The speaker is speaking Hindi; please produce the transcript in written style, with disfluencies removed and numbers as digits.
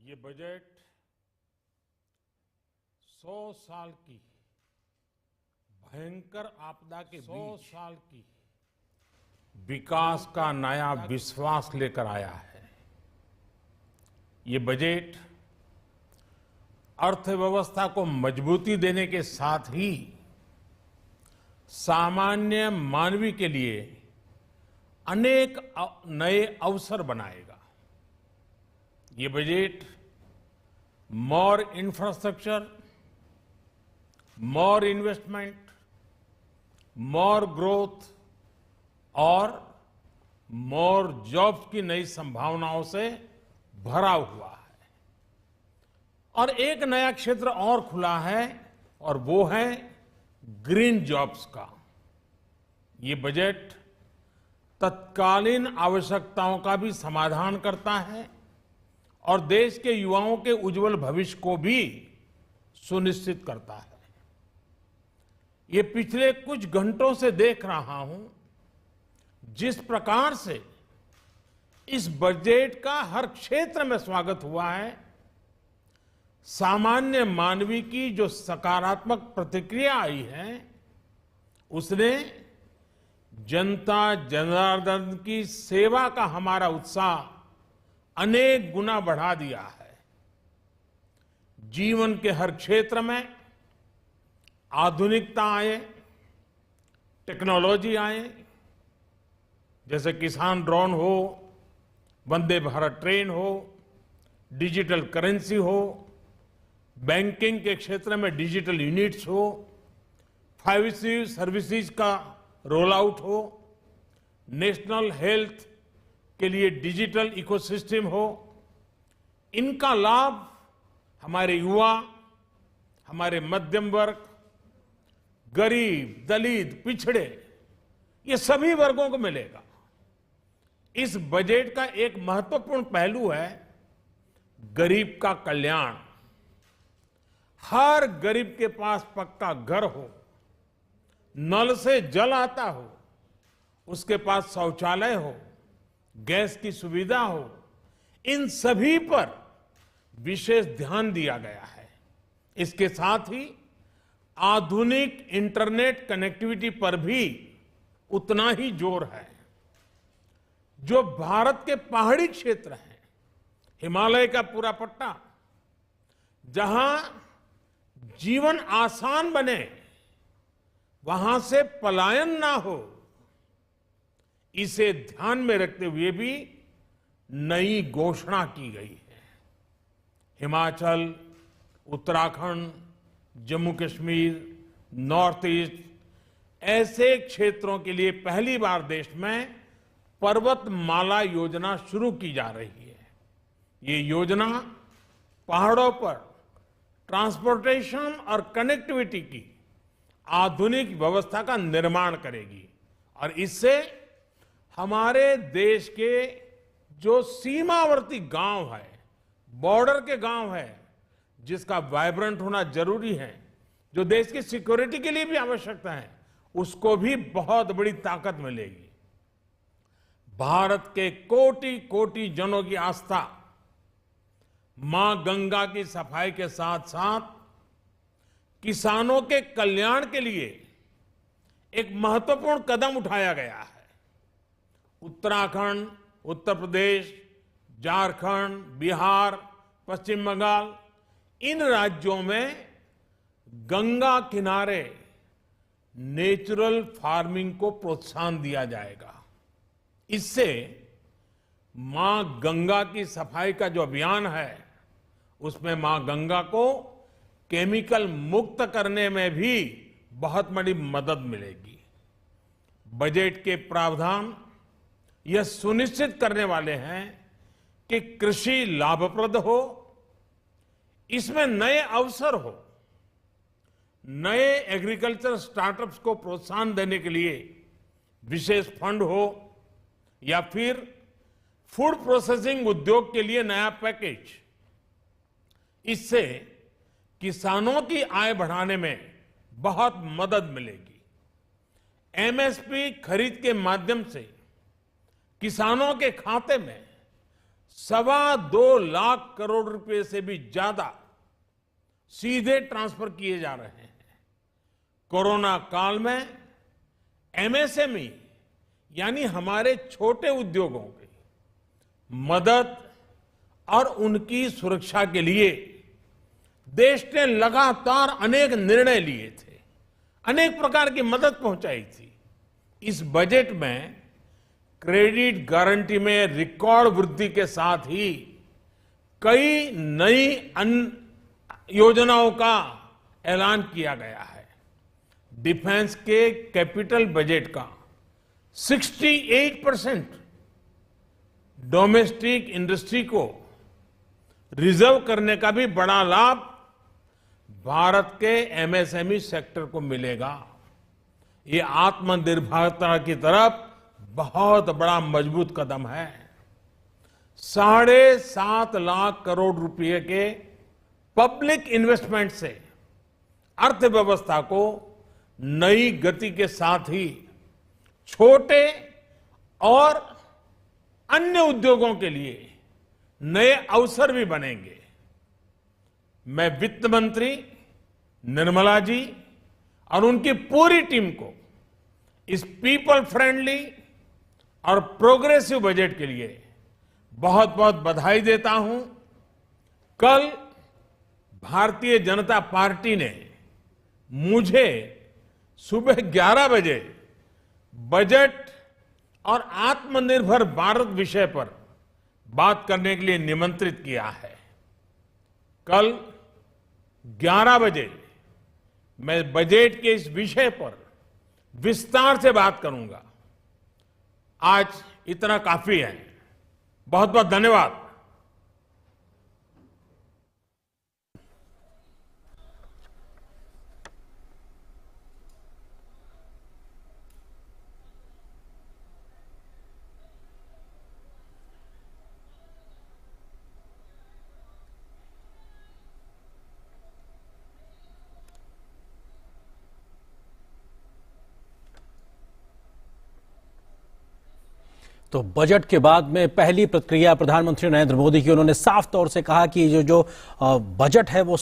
ये बजट 100 साल की भयंकर आपदा के 100 साल की विकास का नया विश्वास लेकर आया है। ये बजट अर्थव्यवस्था को मजबूती देने के साथ ही सामान्य मानवी के लिए अनेक नए अवसर बनाएगा। ये बजट मोर इंफ्रास्ट्रक्चर, मोर इन्वेस्टमेंट, मोर ग्रोथ और मोर जॉब्स की नई संभावनाओं से भरा हुआ है। और एक नया क्षेत्र और खुला है और वो है ग्रीन जॉब्स का। ये बजट तत्कालीन आवश्यकताओं का भी समाधान करता है और देश के युवाओं के उज्जवल भविष्य को भी सुनिश्चित करता है। ये पिछले कुछ घंटों से देख रहा हूं जिस प्रकार से इस बजट का हर क्षेत्र में स्वागत हुआ है। सामान्य मानवी की जो सकारात्मक प्रतिक्रिया आई है उसने जनता जनार्दन की सेवा का हमारा उत्साह अनेक गुना बढ़ा दिया है। जीवन के हर क्षेत्र में आधुनिकता आए, टेक्नोलॉजी आए, जैसे किसान ड्रोन हो, वंदे भारत ट्रेन हो, डिजिटल करेंसी हो, बैंकिंग के क्षेत्र में डिजिटल यूनिट्स हो, 5G सर्विसेज का रोल आउट हो, नेशनल हेल्थ के लिए डिजिटल इकोसिस्टम हो। इनका लाभ हमारे युवा, हमारे मध्यम वर्ग, गरीब, दलित, पिछड़े, ये सभी वर्गों को मिलेगा। इस बजट का एक महत्वपूर्ण पहलू है गरीब का कल्याण। हर गरीब के पास पक्का घर हो, नल से जल आता हो, उसके पास शौचालय हो, गैस की सुविधा हो, इन सभी पर विशेष ध्यान दिया गया है। इसके साथ ही आधुनिक इंटरनेट कनेक्टिविटी पर भी उतना ही जोर है। जो भारत के पहाड़ी क्षेत्र हैं, हिमालय का पूरा पट्टा, जहां जीवन आसान बने, वहां से पलायन ना हो, इसे ध्यान में रखते हुए भी नई घोषणा की गई है। हिमाचल, उत्तराखंड, जम्मू कश्मीर, नॉर्थ ईस्ट ऐसे क्षेत्रों के लिए पहली बार देश में पर्वतमाला योजना शुरू की जा रही है। ये योजना पहाड़ों पर ट्रांसपोर्टेशन और कनेक्टिविटी की आधुनिक व्यवस्था का निर्माण करेगी और इससे हमारे देश के जो सीमावर्ती गांव है, बॉर्डर के गांव है, जिसका वाइब्रेंट होना जरूरी है, जो देश की सिक्योरिटी के लिए भी आवश्यकता है, उसको भी बहुत बड़ी ताकत मिलेगी। भारत के कोटि कोटि जनों की आस्था मां गंगा की सफाई के साथ साथ किसानों के कल्याण के लिए एक महत्वपूर्ण कदम उठाया गया है। उत्तराखंड, उत्तर प्रदेश, झारखंड, बिहार, पश्चिम बंगाल, इन राज्यों में गंगा किनारे नेचुरल फार्मिंग को प्रोत्साहन दिया जाएगा। इससे मां गंगा की सफाई का जो अभियान है, उसमें मां गंगा को केमिकल मुक्त करने में भी बहुत बड़ी मदद मिलेगी। बजट के प्रावधान यह सुनिश्चित करने वाले हैं कि कृषि लाभप्रद हो, इसमें नए अवसर हो, नए एग्रीकल्चर स्टार्टअप्स को प्रोत्साहन देने के लिए विशेष फंड हो या फिर फूड प्रोसेसिंग उद्योग के लिए नया पैकेज। इससे किसानों की आय बढ़ाने में बहुत मदद मिलेगी। एमएसपी खरीद के माध्यम से किसानों के खाते में 2.25 लाख करोड़ रुपए से भी ज्यादा सीधे ट्रांसफर किए जा रहे हैं। कोरोना काल में एमएसएमई यानी हमारे छोटे उद्योगों की मदद और उनकी सुरक्षा के लिए देश ने लगातार अनेक निर्णय लिए थे, अनेक प्रकार की मदद पहुंचाई थी। इस बजट में क्रेडिट गारंटी में रिकॉर्ड वृद्धि के साथ ही कई नई योजनाओं का ऐलान किया गया है। डिफेंस के कैपिटल बजट का 68% डोमेस्टिक इंडस्ट्री को रिजर्व करने का भी बड़ा लाभ भारत के एमएसएमई सेक्टर को मिलेगा। ये आत्मनिर्भरता की तरफ बहुत बड़ा मजबूत कदम है। 7.5 लाख करोड़ रुपए के पब्लिक इन्वेस्टमेंट से अर्थव्यवस्था को नई गति के साथ ही छोटे और अन्य उद्योगों के लिए नए अवसर भी बनेंगे। मैं वित्त मंत्री निर्मला जी और उनकी पूरी टीम को इस पीपल फ्रेंडली और प्रोग्रेसिव बजट के लिए बहुत बहुत बधाई देता हूं। कल भारतीय जनता पार्टी ने मुझे सुबह 11 बजे बजट और आत्मनिर्भर भारत विषय पर बात करने के लिए निमंत्रित किया है। कल 11 बजे मैं बजट के इस विषय पर विस्तार से बात करूंगा। आज इतना काफी है। बहुत बहुत धन्यवाद। तो बजट के बाद में पहली प्रतिक्रिया प्रधानमंत्री नरेंद्र मोदी की, उन्होंने साफ तौर से कहा कि जो बजट है वो